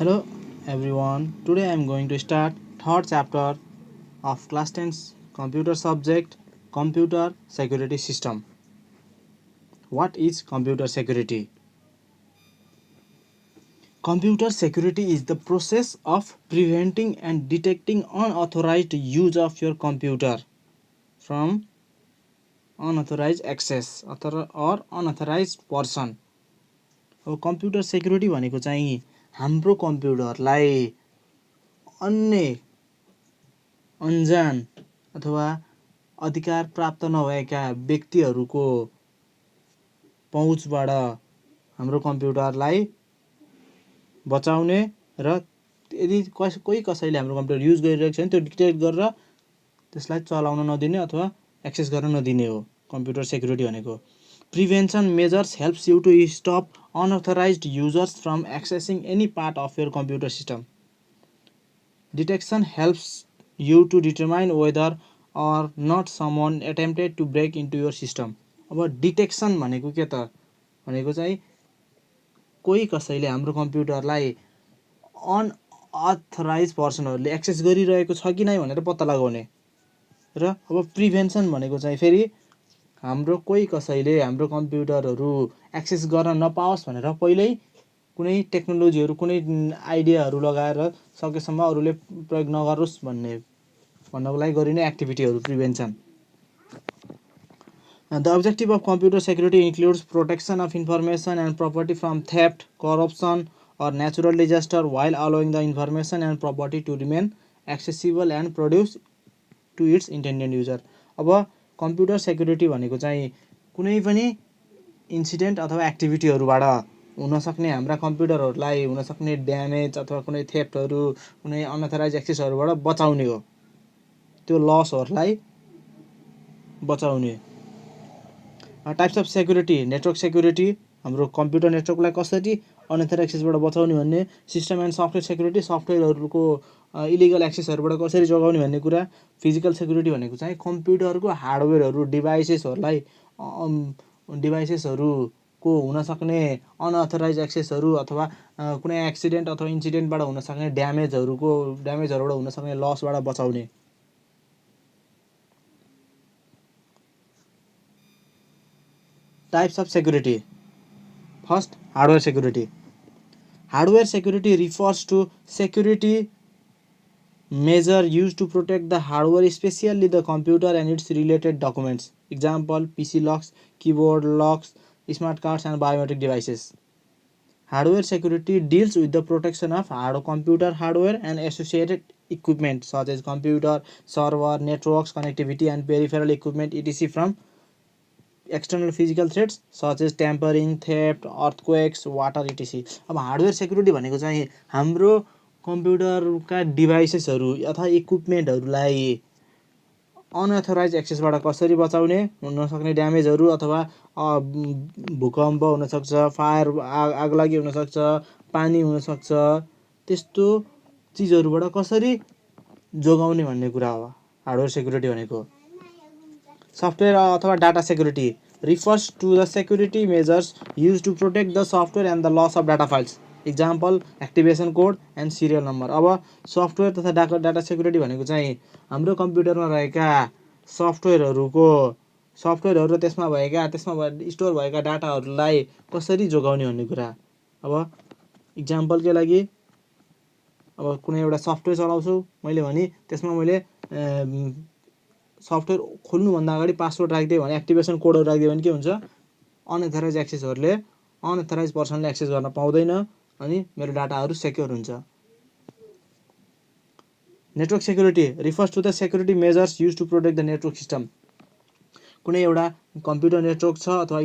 Hello everyone. Today I am going to start third chapter of class 10's computer subject, computer security system. What is computer security? Computer security is the process of preventing and detecting unauthorized use of your computer from unauthorized access or unauthorized person. अब computer security भनेको चाहिँ हाम्रो कम्प्युटरलाई अन्य अनजान अथवा अधिकार प्राप्त नभएका व्यक्तिहरूको पहुँचबाट हाम्रो कम्प्युटरलाई बचाउने र यदि कोही कसैले हाम्रो कम्प्युटर युज गरिरहेको छ भने त्यो डिटेक्ट गरेर त्यसलाई चलाउन नदिने अथवा एक्सेस गर्न नदिने हो कम्प्युटर सेक्युरिटी भनेको। Prevention measures helps you to stop unauthorized users from accessing any part of your computer system. Detection helps you to determine whether or not someone attempted to break into your system। अब detection भनेको के त भनेको चाहिँ कोही कसैले हाम्रो कम्प्युटरलाई unauthorise पर्सनहरूले access गरिरहेको छ कि नै भनेर पत्ता लगाउने र अब प्रिभेन्सन भनेको चाहिँ फेरि हाम्रो कोही कसैले हाम्रो कम्प्युटरहरू एक्सेस गर्न नपाओस् भनेर पहिल्यै कुनै टेक्नोलोजीहरू कुनै आइडियाहरू लगाएर सकेसम्म अरूले प्रयोग नगरोस् भन्नको लागि गरिने एक्टिभिटीहरू prevention. The objective of computer security includes protection of information and property from theft, corruption, or natural disaster while allowing the information and property to remain accessible and produce to its intended user। अब computer security भनेको चाहिँ कुनै पनि incident अथवा एक्टिभिटीहरूबाट हुनसक्ने हाम्रा कम्प्युटरहरूलाई हुनसक्ने damage अथवा कुनै थेफ्टहरू कुनै अनअथराइज एक्सेसहरूबाट बचाउने हो, त्यो लसहरूलाई बचाउने। Types of security, network security हाम्रो कम्प्युटर नेटवर्कलाई कसरी अनअथराइज एक्सेसबाट बचाउने भन्ने, सिस्टम एन्ड सफ्टवेयर सेक्युरिटी सफ्टवेयरहरूको इलिगल एक्सेसहरूबाट कसरी जोगाउने भन्ने कुरा। फिजिकल सेक्युरिटी भनेको चाहिँ कम्प्युटरको हार्डवेयरहरू डिभाइसेसहरूको हुनसक्ने अनअथराइज एक्सेसहरू अथवा कुनै एक्सिडेन्ट अथवा इन्सिडेन्टबाट हुनसक्ने ड्यामेजहरूबाट हुनसक्ने लसबाट बचाउने। Types of security. First, hardware security. Hardware security refers to security measure used to protect the hardware, especially the computer and its related documents. Example, PC locks, keyboard locks, smart cards, and biometric devices. Hardware security deals with the protection of computer hardware and associated equipment such as computer, server, networks, connectivity, and peripheral equipment etc. from external physical threats such as tampering, theft, earthquakes, water etc. अब hardware security भनेको चाहिँ हाम्रो कम्प्युटरका डिभाइसेसहरू अथवा इक्विपमेन्टहरूलाई अनअथोराइज एक्सेसबाट कसरी बचाउने, हुनसक्ने ड्यामेजहरू अथवा भूकम्प हुनसक्छ, आगलागी हुनसक्छ, पानी हुनसक्छ, त्यस्तो चिजहरूबाट कसरी जोगाउने भन्ने कुरा हो हार्डवेयर सेक्युरिटी भनेको। Software अथवा data security refers to the security measures used to protect the software and the loss of data files. Example, activation code and serial number। अब सफ्टवेयर तथा डाटा सेक्युरिटी भनेको चाहिँ हाम्रो कम्प्युटरमा रहेका सफ्टवेयरहरू त्यसमा स्टोर भएका डाटाहरूलाई कसरी जोगाउने भन्ने कुरा। अब इक्जाम्पलको लागि अब कुनै एउटा सफ्टवेयर चलाउँछु मैले भने त्यसमा मैले सफ्टवेयर खोल्नुभन्दा अगाडि पासवर्ड राखिदिएँ भने, एक्टिभेसन कोडहरू राखिदियो भने के हुन्छ, अनअथराइज एक्सेसहरूले अनअथराइज पर्सनले एक्सेस गर्न पाउँदैन अनि मेरो डाटाहरू सेक्योर हुन्छ। Network security refers to the security measures use to protect the network system. कुनै एउटा कम्प्युटर नेटवर्क छ अथवा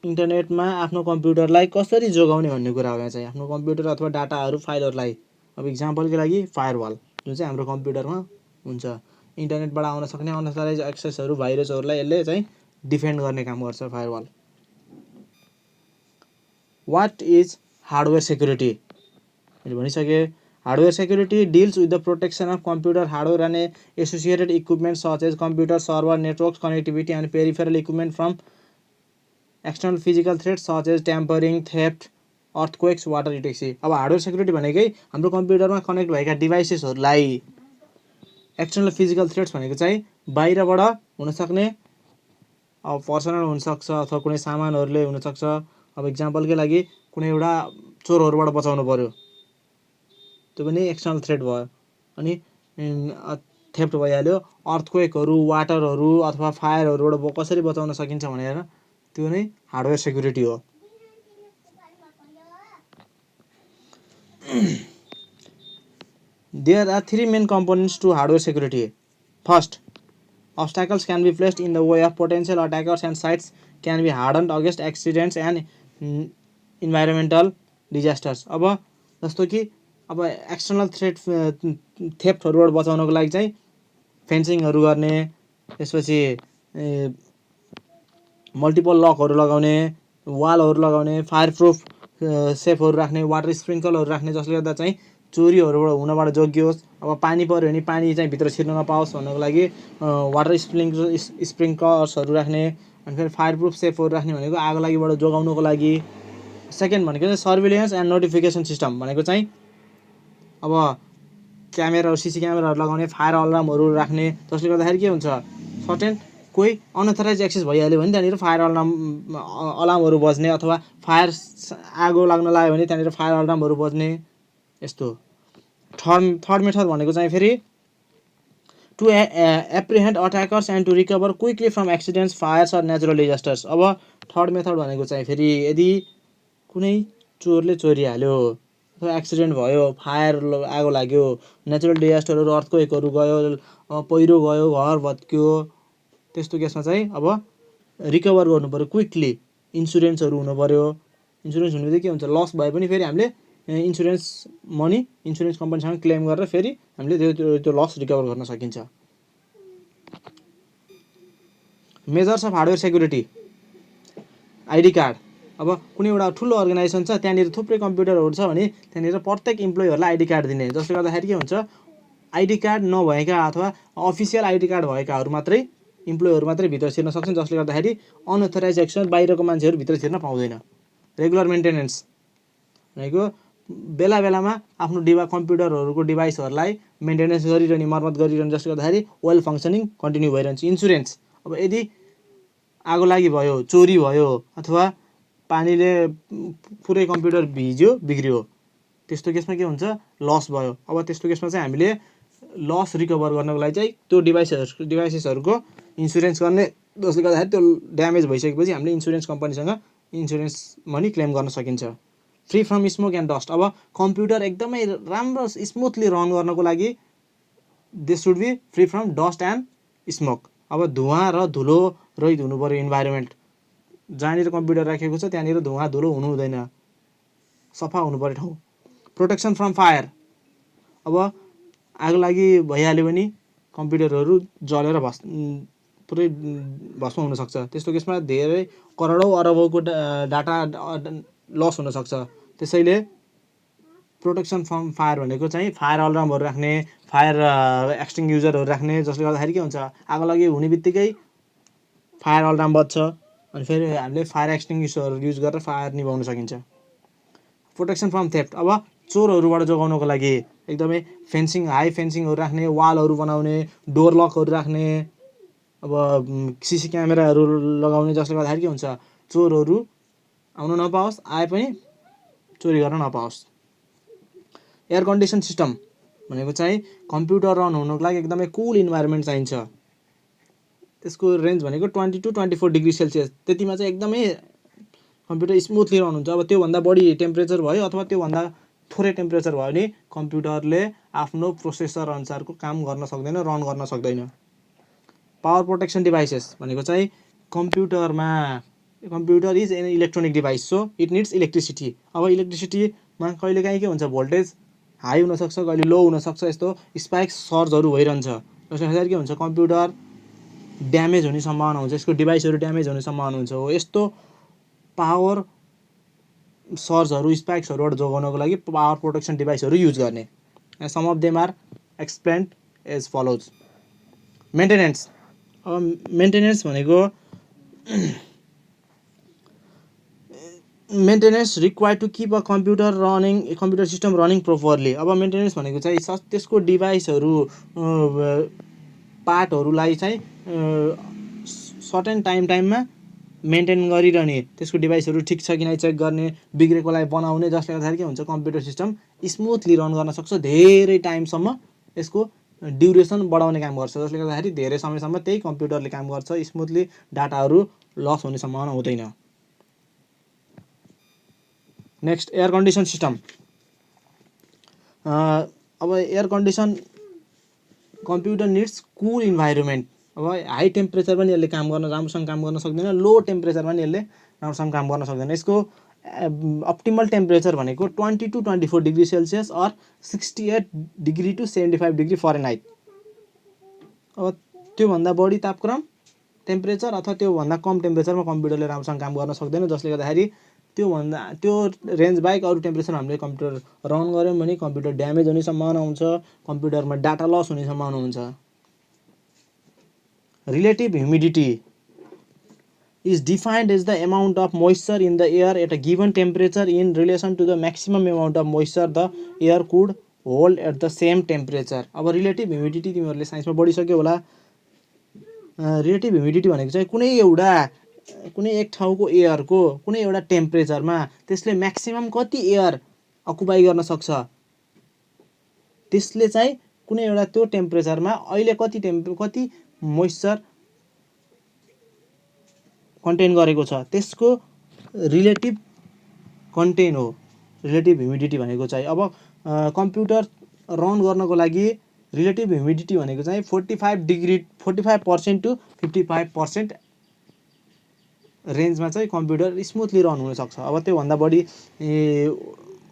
इन्टरनेटमा आफ्नो कम्प्युटरलाई कसरी जोगाउने भन्ने कुरा हो। यहाँ चाहिँ आफ्नो कम्प्युटर अथवा डाटाहरू फाइलहरूलाई, अब इक्जाम्पलको लागि फायरवाल जुन चाहिँ हाम्रो कम्प्युटरमा हुन्छ, इन्टरनेटबाट आउन सक्ने अनअथराइज एक्सेसहरू भाइरसहरूलाई यसले चाहिँ डिफेन्ड गर्ने काम गर्छ firewall. What is hardware security मैले भनिसकेँ। Hardware security deals with the protection of computer hardware and associated equipment such as computer, server, network, connectivity and peripheral equipment from external physical threats such as tampering, theft, earthquakes, water utility. अब hardware security भनेकै हाम्रो कम्प्युटरमा connect भएका डिभाइसेसहरूलाई external physical threats भनेको चाहिँ बाहिरबाट हुनसक्ने, अब पर्सनल हुनसक्छ अथवा कुनै सामानहरूले हुनसक्छ। अब इक्जाम्पलकै लागि कुनै एउटा चोरहरूबाट बचाउनु पऱ्यो, त्यो पनि एक्सटर्नल थ्रेट भयो। अनि थेफ्ट भइहाल्यो। अर्थक्वेकहरू, वाटरहरू अथवा फायरहरूबाट कसरी बचाउन सकिन्छ भनेर त्यो नै हार्डवेयर सेक्युरिटी हो। There are three main components to hardware security. First, obstacles can be placed in the way of potential attackers and sites can be hardened against accidents and environmental disasters. अब जस्तो कि अब external threat थेफ्टहरूबाट बचाउनको लागि चाहिँ फेन्सिङहरू गर्ने, त्यसपछि multiple लकहरू लगाउने, वालहरू लगाउने, फायर प्रुफ सेफहरू राख्ने, वाटर स्प्रिङ्कलहरू राख्ने, जसले गर्दा चाहिँ चोरीहरूबाट हुनबाट जोगियोस्। अब पानी पऱ्यो भने पानी चाहिँ भित्र छिर्न नपाओस् भन्नको लागि वाटर स्प्रिङ्कलर्सहरू राख्ने। अनि फेरि फायर प्रुफ सेफहरू राख्ने भनेको आगो लागिबाट जोगाउनको लागि। सेकेन्ड भनेको चाहिँ सर्भिलेन्स एन्ड नोटिफिकेसन सिस्टम भनेको चाहिँ अब क्यामेराहरू, सिसी क्यामेराहरू लगाउने, फायर अलार्महरू राख्ने, जसले गर्दाखेरि के हुन्छ, सर्टेन कोही अनअथराइज एक्सेस भइहाल्यो भने त्यहाँनिर फायर अलार्महरू बज्ने, अथवा फायर आगो लाग्न लाग्यो भने त्यहाँनिर फायर अलार्महरू बज्ने, यस्तो। थर्ड मेथड भनेको चाहिँ फेरि to apprehend attackers and to recover quickly from accidents, fires or natural disasters. अब थर्ड मेथड भनेको चाहिँ फेरि यदि कुनै चोरले चोरी हाल्यो अथवा एक्सिडेन्ट भयो, फायर आगो लाग्यो, नेचुरल डिजास्टरहरू, अर्थक्वेकहरू गयो, पहिरो गयो, घर भत्क्यो, त्यस्तो केसमा चाहिँ अब रिकभर गर्नु पऱ्यो क्विकली। इन्सुरेन्सहरू हुनु पऱ्यो। इन्सुरेन्स हुनु बित्तिकै के हुन्छ, लस भए पनि फेरि हामीले इन्सुरेन्स मनी इन्सुरेन्स कम्पनीसँग क्लेम गरेर फेरि हामीले त्यो लस रिकभर गर्न सकिन्छ। Measures of hardware security. ID card. अब कुनै एउटा ठुलो अर्गनाइजेसन छ, त्यहाँनिर थुप्रै कम्प्युटरहरू छ भने त्यहाँनिर प्रत्येक इम्प्लोइहरूलाई आइडी कार्ड दिने, जसले गर्दाखेरि के हुन्छ, आइडी कार्ड नभएका अथवा अफिसियल आइडी कार्ड भएकाहरू मात्रै, इम्प्लोइहरू मात्रै भित्र छिर्न सक्छन्, जसले गर्दाखेरि अनअथराइज एक्सेस बाहिरको मान्छेहरू भित्र छिर्न पाउँदैन। रेगुलर मेन्टेनेन्स भनेको बेला बेलामा आफ्नो कम्प्युटरहरूको डिभाइसहरूलाई मेन्टेनेन्स गरिरहने, मर्मत गरिरहने, जसले गर्दाखेरि वेल फङ्सनिङ कन्टिन्यू भइरहन्छ। इन्सुरेन्स। अब यदि आगो लागि भयो, चोरी भयो, अथवा पानीले पुरै कम्प्युटर भिज्यो, बिग्रियो, त्यस्तो केसमा के हुन्छ, लस भयो। अब त्यस्तो केसमा चाहिँ हामीले लस रिकभर गर्नको लागि चाहिँ त्यो डिभाइसेसहरूको इन्सुरेन्स गर्ने, जसले गर्दाखेरि त्यो ड्यामेज भइसकेपछि हामीले इन्सुरेन्स कम्पनीसँग इन्सुरेन्स मनी क्लेम गर्न सकिन्छ। Free from smoke and dust. अब कम्प्युटर एकदमै राम्रो स्मुथली रन गर्नको लागि this should be free from dust and smoke. अब धुवा र धुलो रहित हुनु पऱ्यो इन्भाइरोमेन्ट। जहाँनिर कम्प्युटर राखेको छ त्यहाँनिर धुवा धुलो हुनु हुँदैन, सफा हुनु पऱ्यो ठाउँ। Protection from fire. अब आगो लागि भइहाल्यो भने कम्प्युटरहरू जलेर पुरै भस्म हुनसक्छ। त्यस्तो केसमा धेरै करोडौँ अरबौँको डाटा लस हुनसक्छ। त्यसैले प्रोटेक्सन फ्रम फायर भनेको चाहिँ फायर अलार्महरू राख्ने, फायर एक्सटिङ्ग्युजरहरू राख्ने, जसले गर्दाखेरि के हुन्छ, आगो लागि हुने बित्तिकै फायर अलार्म बज्छ, अनि फेरि हामीले फायर एक्सटिङ्ग्युसरहरू युज गरेर फायर निभाउन सकिन्छ। Protection from theft. अब चोरहरूबाट जोगाउनको लागि एकदमै हाई फेन्सिङहरू राख्ने, वालहरू बनाउने, डोर लकहरू राख्ने, अब सिसी क्यामेराहरू लगाउने, जसले गर्दाखेरि के हुन्छ, चोरहरू आउन नपाओस्, आए पनि चोरी गर्न नपाओस्। एयर कन्डिसन सिस्टम भनेको चाहिँ कम्प्युटर रन हुनुको लागि एकदमै कुल इन्भाइरोमेन्ट चाहिन्छ। त्यसको रेन्ज भनेको 20 to 24 डिग्री सेल्सियस। त्यतिमा चाहिँ एकदमै कम्प्युटर स्मुथली रन हुन्छ। अब त्योभन्दा बढी टेम्परेचर भयो अथवा त्योभन्दा थोरै टेम्परेचर भयो भने कम्प्युटरले आफ्नो प्रोसेसर अनुसारको काम गर्न सक्दैन, रन गर्न सक्दैन। पावर प्रोटेक्सन डिभाइसेस भनेको चाहिँ computer is an electronic device, so it needs electricity. अब इलेक्ट्रिसिटीमा कहिलेकाहीँ के हुन्छ, भोल्टेज हाई हुनसक्छ, कहिले लो हुनसक्छ, यस्तो स्पाइक सर्जहरू भइरहन्छ, जसले गर्दाखेरि के हुन्छ, कम्प्युटर ड्यामेज हुने सम्भावना हुन्छ, यसको डिभाइसहरू ड्यामेज हुने सम्भावना हुन्छ। हो यस्तो पावर सर्जहरू, स्पाइक्सहरूबाट जोगाउनको लागि पावर प्रोटेक्सन डिभाइसहरू युज गर्ने। Some of them are explained as follows. Maintenance. अब मेन्टेनेन्स भनेको maintenance required to keep a computer system running properly. अब मेन्टेनेन्स भनेको चाहिँ त्यसको डिभाइसहरू पार्टहरूलाई चाहिँ सर्टेन टाइममा मेन्टेन गरिरहने, त्यसको डिभाइसहरू ठिक छ कि नै चेक गर्ने, बिग्रेकोलाई बनाउने, जसले गर्दाखेरि के हुन्छ कम्प्युटर सिस्टम स्मुथली रन गर्न सक्छ, धेरै टाइमसम्म यसको ड्युरेसन बढाउने काम गर्छ, जसले गर्दाखेरि धेरै समयसम्म त्यही कम्प्युटरले काम गर्छ, स्मुथली डाटाहरू लस हुने सम्भावना हुँदैन। Next air condition system. अब एयर कन्डिसन कम्प्युटर निड्स कुल इन्भाइरोमेन्ट। अब हाई टेम्परेचरमा पनि यसले काम गर्न राम्रोसँग काम गर्न सक्दैन, लो टेम्परेचरमा पनि यसले राम्रोसँग काम गर्न सक्दैन। यसको अप्टिमल टेम्परेचर भनेको 20 to 24 degree Celsius or 68 degree to 75 degree Fahrenheit. अब त्योभन्दा बढी तापक्रम टेम्परेचर अथवा त्योभन्दा कम टेम्परेचरमा कम्प्युटरले राम्रोसँग काम गर्न सक्दैन, जसले गर्दाखेरि त्यो रेन्ज बाहेक अरू टेम्परेचर हामीले कम्प्युटर रन गऱ्यौँ भने कम्प्युटर ड्यामेज हुने सम्भावना हुन्छ, कम्प्युटरमा डाटा लस हुने सम्भावना हुन्छ। Relative humidity is defined as the amount of moisture in the air at a given temperature in relation to the maximum amount of moisture the air could hold at the same temperature। अब relative humidity तिमीहरूले साइन्समा पढिसक्यो होला। Relative humidity भनेको चाहिँ कुनै एक ठाउँको एयरको कुनै एउटा टेम्परेचरमा त्यसले म्याक्सिमम कति एयर अकुपाई गर्न सक्छ, त्यसले चाहिँ कुनै एउटा त्यो टेम्परेचरमा अहिले कति मोइस्चर कन्टेन गरेको छ, त्यसको रिलेटिभ कन्टेन हो रिलेटिभ ह्युमिडिटी भनेको चाहिँ। अब कम्प्युटर रन गर्नको लागि रिलेटिभ ह्युमिडिटी भनेको चाहिँ 45% टु 55% रेन्जमा चाहिँ कम्प्युटर स्मुथली रन हुनसक्छ। अब त्योभन्दा बढी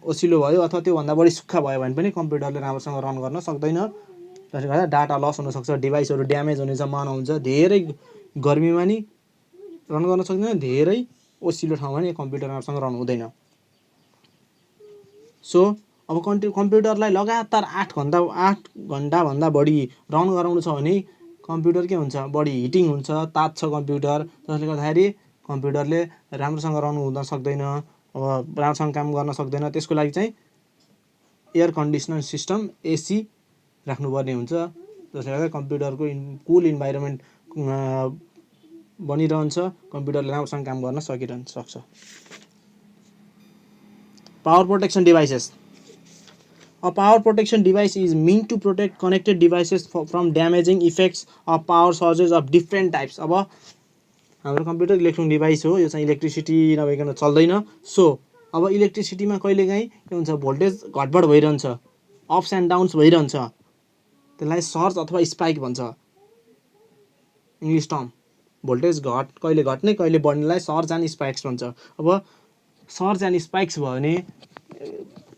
ओसिलो भयो अथवा त्योभन्दा बढी सुक्खा भयो भने पनि कम्प्युटरले राम्रोसँग रन गर्न सक्दैन, जसले गर्दा डाटा लस हुनसक्छ, डिभाइसहरू ड्यामेज हुने सम्भावना हुन्छ, धेरै गर्मीमा नि रन गर्न सक्दैन, धेरै ओसिलो ठाउँमा नि कम्प्युटर राम्रोसँग रन हुँदैन। सो अब कम्प्युटरलाई लगातार 8 घन्टाभन्दा बढी रन गराउनु छ भने कम्प्युटर के हुन्छ, बढी हिटिङ हुन्छ, तात्छ कम्प्युटर, जसले गर्दाखेरि कम्प्युटरले राम्रोसँग रन हुन सक्दैन, अब राम्रोसँग काम गर्न सक्दैन। त्यसको लागि चाहिँ एयर कन्डिसनर सिस्टम एसी राख्नुपर्ने हुन्छ, जसले गर्दा कम्प्युटरको कुल इन्भाइरोमेन्ट बनिरहन्छ, कम्प्युटरले राम्रोसँग काम गर्न सक्छ। Power protection devices. A power protection device is meant to protect connected devices from damaging effects of power sources of different types। अब हाम्रो कम्प्युटर इलेक्ट्रोनिक डिभाइस हो, यो चाहिँ इलेक्ट्रिसिटी नभइकन चल्दैन। सो अब इलेक्ट्रिसिटीमा कहिलेकाहीँ के हुन्छ, भोल्टेज घटबड भइरहन्छ, अप्स एन्ड डाउन्स भइरहन्छ, त्यसलाई सर्ज अथवा स्पाइक भन्छ इङ्ग्लिस टर्म। भोल्टेज कहिले घट्ने कहिले बढ्नेलाई सर्ज एन्ड स्पाइक्स भन्छ। अब सर्ज एन्ड स्पाइक्स भयो भने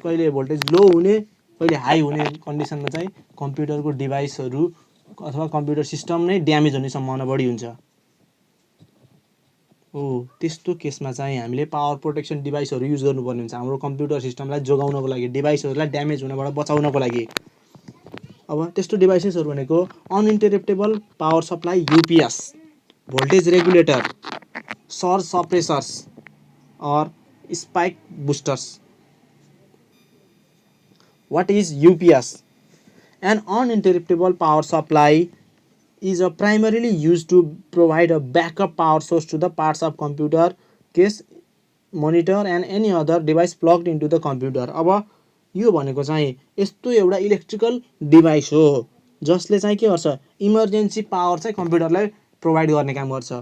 कहिले भोल्टेज लो हुने कहिले हाई हुने कन्डिसनमा चाहिँ कम्प्युटरको डिभाइसहरू अथवा कम्प्युटर सिस्टम नै ड्यामेज हुने सम्भावना बढी हुन्छ। त्यस्तो केसमा चाहिँ हामीले पावर प्रोटेक्सन डिभाइसहरू युज गर्नुपर्ने हुन्छ हाम्रो कम्प्युटर सिस्टमलाई जोगाउनको लागि, डिभाइसहरूलाई ड्यामेज हुनबाट बचाउनको लागि। अब त्यस्तो डिभाइसेसहरू भनेको uninterruptible power supply UPS, voltage regulator, surge suppressors और spike boosters. What is UPS? An uninterruptible power supply is primarily used to provide a backup power source to the parts of computer, case, monitor and any other device plugged into the computer। अब यो भनेको चाहिँ यस्तो एउटा electrical device हो जसले चाहिँ के गर्छ, इमर्जेन्सी पावर चाहिँ कम्प्युटरलाई प्रोभाइड गर्ने काम गर्छ।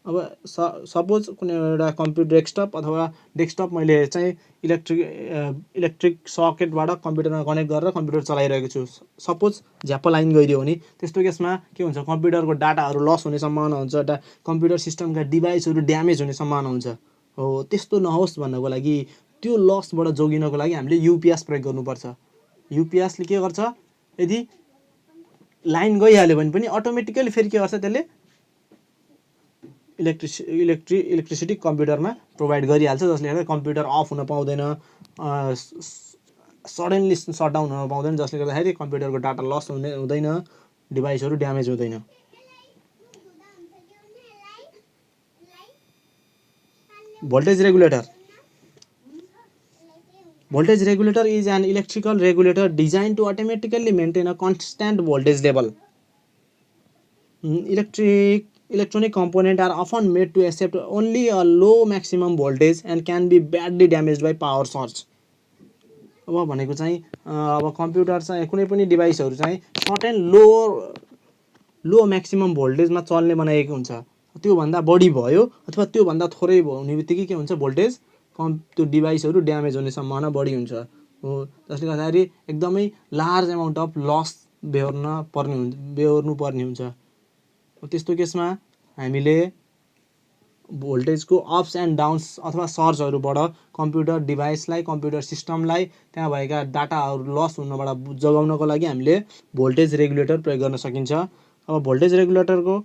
अब सपोज कुनै एउटा कम्प्युटर डेस्कटप मैले चाहिँ इलेक्ट्रिक सकेटबाट कम्प्युटरमा कनेक्ट गरेर कम्प्युटर चलाइरहेको छु, सपोज झ्याप्प लाइन गइदियो भने त्यस्तो केसमा के हुन्छ, कम्प्युटरको डाटाहरू लस हुने सम्भावना हुन्छ, कम्प्युटर सिस्टमका डिभाइसहरू ड्यामेज हुने सम्भावना हुन्छ। हो त्यस्तो नहोस् भन्नको लागि, त्यो लसबाट जोगिनको लागि हामीले युपिएस प्रयोग गर्नुपर्छ। युपिएसले के गर्छ, यदि लाइन गइहाल्यो भने पनि अटोमेटिकली फेरि के गर्छ, त्यसले इलेक्ट्रिसिटी कम्प्युटरमा प्रोभाइड गरिहाल्छ, जसले गर्दा कम्प्युटर अफ हुन पाउँदैन, सडनली सटडाउन हुन पाउँदैन, जसले गर्दाखेरि कम्प्युटरको डाटा लस हुँदैन, डिभाइसहरू ड्यामेज हुँदैन। Voltage regulator Voltage regulator is an electrical regulator designed to automatically maintain a constant voltage level. Electronic components are often made to accept only a low maximum voltage and can be badly damaged by power surge. अब भनेको चाहिँ अब computer चाहिँ कुनै पनि डिभाइसहरु चाहिँ certain लो maximum भोल्टेजमा चल्ने बनाएको हुन्छ। त्यो भन्दा बढी भयो अथवा त्यो भन्दा थोरै हुने बित्तिकै के हुन्छ भोल्टेज त्यो डिभाइसहरु ड्यामेज हुने सम्भावना बढी हुन्छ। हो जसले गर्दाखेरि एकदमै लार्ज अमाउन्ट अफ लस बेहोर्नु पर्ने हुन्छ। त्यस्तो केसमा हामीले भोल्टेजको अप्स एन्ड डाउन्स अथवा सर्जहरुबाट कम्प्युटर डिभाइसलाई कम्प्युटर सिस्टमलाई त्यहाँ भएका डाटाहरु लस हुनबाट जोगाउनको लागि हामीले भोल्टेज रेगुलेटर प्रयोग गर्न सकिन्छ। अब भोल्टेज रेगुलेटरको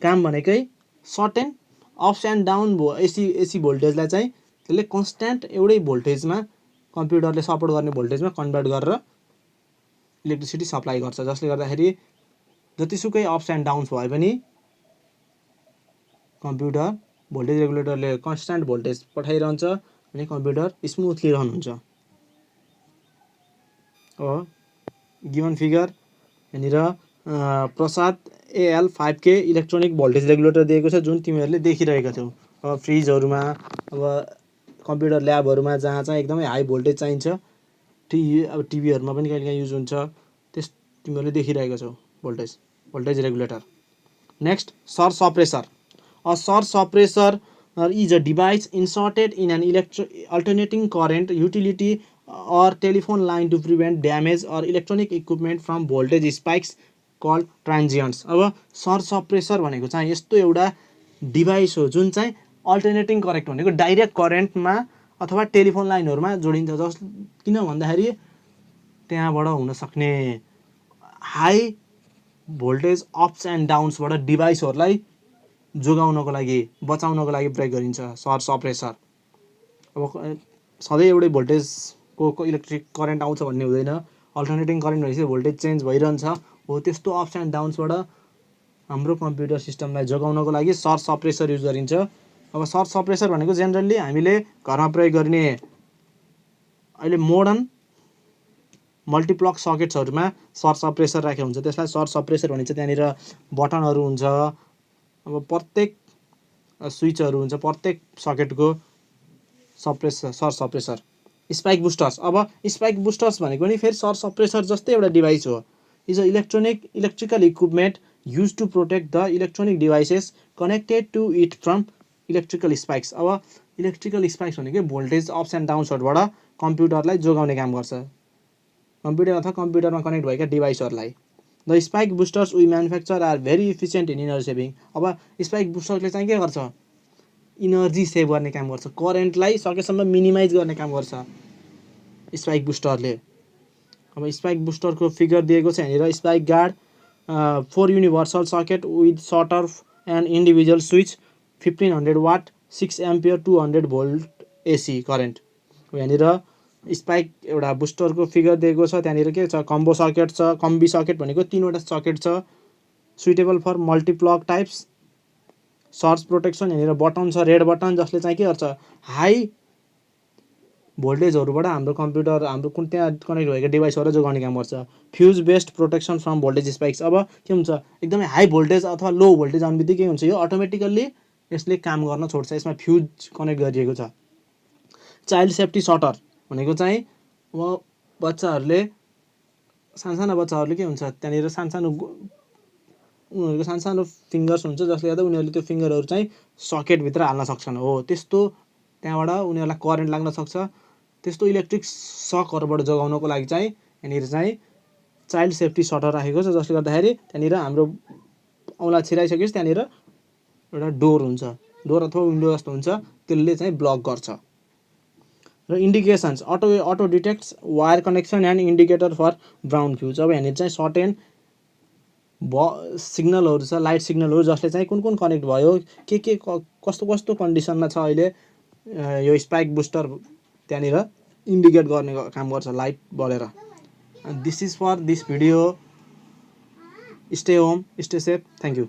काम भनेकै certain ups and down AC भोल्टेजलाई चाहिँ त्यसले कन्स्ट्यान्ट एउटै भोल्टेजमा कम्प्युटरले सपोर्ट गर्ने भोल्टेजमा कन्भर्ट गरेर इलेक्ट्रिसिटी सप्लाई गर्छ। जसले गर्दाखेरि जतिसुकै अप्स एन्ड डाउन्स भए पनि कम्प्युटर भोल्टेज रेगुलेटरले कन्स्ट्यान्ट भोल्टेज पठाइरहन्छ अनि कम्प्युटर स्मुथली रन हुन्छ। गिवन फिगर यहाँनिर Prasad AL5K electronic voltage regulator दिएको छ जुन तिमीहरूले देखिरहेका छौ। अब फ्रिजहरुमा अब कम्प्युटर ल्याबहरुमा जहाँ चाहिँ एकदमै हाई भोल्टेज चाहिन्छ अब टिभीहरुमा पनि कहिलेकाहीँ युज हुन्छ त्यस तिमीहरूले देखिरहेका छौ voltage regulator. Next surge suppressor. A surge suppressor is a device inserted in an alternating current utility or telephone line to prevent damage or electronic equipment from voltage spikes called transients. अब surge suppressor भनेको चाहिँ यस्तो एउटा device हो जुन चाहिँ alternating current भनेको direct करेन्टमा अथवा टेलिफोन लाइनहरुमा जोडिन्छ। किन भन्दाखेरि त्यहाँबाट हुन सक्ने हाई भोल्टेज अप्स एन्ड डाउन्सबाट डिभाइसहरुलाई जोगाउनको लागि बचाउनको लागि प्रयोग गरिन्छ सर्ज सप्रेसर। अब सधैँ एउटै भोल्टेजको इलेक्ट्रिक करेन्ट आउँछ भन्ने हुँदैन। अल्टरनेटिङ करेन्ट भनेपछि भोल्टेज चेन्ज भइरहन्छ। हो त्यस्तो अप्स एन्ड डाउन्सबाट हाम्रो कम्प्युटर सिस्टमलाई जोगाउनको लागि सर्ज सप्रेसर युज गरिन्छ। अब सर्ज सप्रेसर भनेको जेनरली हामीले घरमा प्रयोग गर्ने अहिले मोडर्न मल्टिप्लग सर्किट्सहरुमा सर्ज सप्रेसर राखेको हुन्छ त्यसलाई सर्ज सप्रेसर भनिन्छ। त्यहाँनिर बटनहरु हुन्छ अब प्रत्येक स्विचहरु हुन्छ प्रत्येक सर्किटको सर्ज सप्रेसर। Spike busters. अब स्पाइक बुस्टर्स भनेको नि फेरि सर्ज सप्रेसर जस्तै एउटा डिभाइस हो। Is a electrical equipment used to protect the electronic devices connected to it from electrical spikes. अब इलेक्ट्रिकल स्पाइक्स भनेको भोल्टेज अप्स एन्ड डाउन्सहरुबाट कम्प्युटरलाई जोगाउने काम गर्छ कम्प्युटर अथवा कम्प्युटरमा कनेक्ट भएका डिभाइसहरुलाई। The spike boosters we manufacture are very efficient in energy saving. अब स्पाइक बुस्टरले चाहिँ के गर्छ इनर्जी सेभ गर्ने काम गर्छ करेन्टलाई सकेसम्म मिनिमाइज गर्ने काम गर्छ स्पाइक बुस्टरले। अब स्पाइक बुस्टरको फिगर दिएको छ यहाँनिर। Spike guard 4 universal socket with shorter and individual switch 1500 watt 6 ampere 200 volt AC current। यहाँनिर स्पाइक एउटा बुस्टरको फिगर दिएको छ। त्यहाँनिर के छ कम्बो सर्किट छ। कम्बी सर्किट भनेको तीनवटा सर्किट छ suitable for multiplug types. Surge protection यहाँनिर बटन छ रेड बटन जसले चाहिँ के गर्छ हाई भोल्टेजहरुबाट हाम्रो कम्प्युटर हाम्रो कुन त्यहाँ कनेक्ट भएको डिभाइसहरु जोगाउने काम गर्छ। Fuse based protection from voltage spikes. अब के हुन्छ एकदमै हाई भोल्टेज अथवा लो भोल्टेज आउने बित्तिकै हुन्छ यो अटोमेटिकल्ली यसले काम गर्न छोड्छ यसमा फ्यूज कनेक्ट गरिएको छ। चाइल्ड सेफ्टी सटर भनेको चाहिँ अब बच्चाहरुले सानसानो बच्चाहरुले के हुन्छ त्यहाँनिर सानसानो उनीहरुको सानसानो फिंगर्स हुन्छ जसले गर्दा उनीहरुले त्यो फिंगरहरु चाहिँ सकेट भित्र हाल्न सक्छन्। हो त्यस्तो त्यहाँबाट उनीहरुलाई करेन्ट लाग्न सक्छ। त्यस्तो इलेक्ट्रिक सकहरुबाट जोगाउनको लागि चाहिँ यहाँनिर चाहिँ चाइल्ड सेफ्टी सटर राखेको छ जसले गर्दाखेरि त्यहाँनिर हाम्रो औँला छिराइसकेपछि त्यहाँनिर एउटा डोर हुन्छ डोर अथवा विन्डो जस्तो हुन्छ त्यसले चाहिँ ब्लक गर्छ। र indications auto detects wire connection and indicator for brown fuse. अब यहाँनिर चाहिँ सर्टेन सिग्नलहरु छ लाइट सिग्नलहरु जसले चाहिँ कुन कनेक्ट भयो के कस्तो कन्डिसनमा छ अहिले यो स्पाइक बुस्टर त्यहाँनिर इन्डिकेट गर्ने काम गर्छ लाइट बलेर। This is for this video. Stay home stay safe thank you.